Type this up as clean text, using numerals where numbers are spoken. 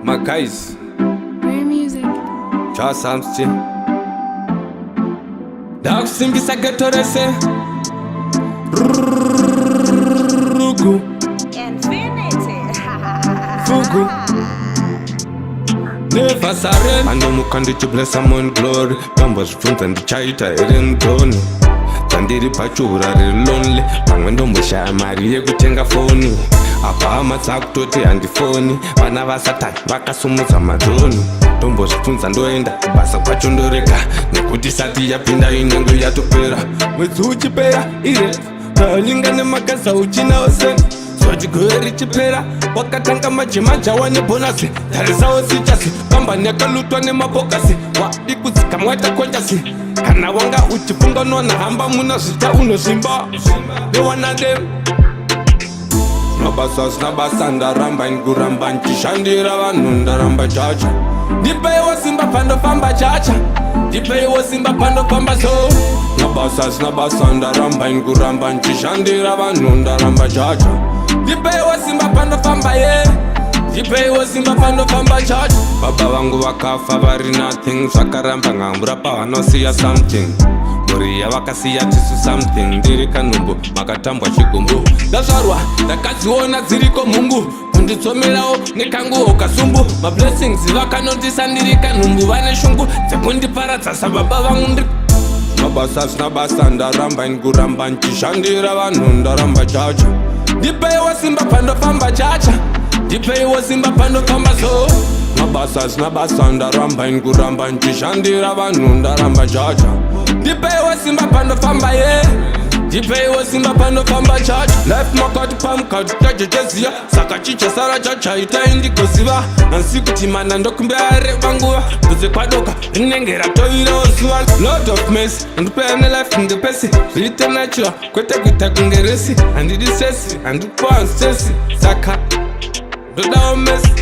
My guys, Rare music. Jah Psalms T. Dark simbisa getorese. Rugu. Infinity. Fugu. Never surrender. I know mukandi to bless someone glory. Numbers front and the chaita eren doni. Tandiri pachura re lonely. Pangwe ndombo sha mari yekutenga phone. Apa amatsakutote handifoni. Vana vasatani vakasumuza madroni. Ndombo zvifunza ndoenda basa kwacho ndorega. Nekuti sati yapinda inengo yatopera. Mwedzi uchipera ire talinga nemakaza uchina oseni. Swachigore richipera wakatanga majimajawa nebonasi. Tarisawo sichasi kambani yakalutwa nemabhokasi. Wadi kudzika mwaita konjasi. Kana wanga uchifunga nwana hamba muna zvita unozvimba. They wanna them. Nabasa ndaramba nguramba nchishandira vanhu ndaramba chacha. Ndipeiwo simba pandofamba chacha. Ndipeiwo simba pandofamba so. Nabasa ndaramba nguramba nchishandira vanhu ndaramba chacha. Ndipeiwo simba pandofamba ye. Ndipeiwo simba pandofamba chacha. Baba vangu vakafa vari nothing. Zvakaramba ngambura pavanosiya something. Muriya vakasiya tisu something. Ndiri kanhumbu makatambwa chigumbu. Ndazvarwa ndakadziona dziriko mungu. Kunditsomerawo nekanguwo kasumbu. Mablessings vakanondisa ndiri kanhumbu. Vane shungu dzekundiparadza sababa vangu ndiri. Nabasa ndaramba nguramba nchishandira vanhu ndaramba chacha. Ndipeiwo simba pandofamba chacha. Ndipeiwo simba pandofamba so. Nabasa ndaramba nguramba nchishandira vanhu ndaramba chacha. Ndipeiwo simba pandofamba ye. Ndipeiwo simba pandofamba chacha. Life makati pamukati tajejeziya. Saka chichasara chacha itaindigoziva. Nansi kuti mana ndokumbere vanguva. Bvudze kwadoka rinenge ratovirewo zuva. Lord of mercy ndipea nelife ndepesi. Zviite natural kwete kuita kunge resi. Handidi sesi handipowa nsesi. Saka ndodawo mesi.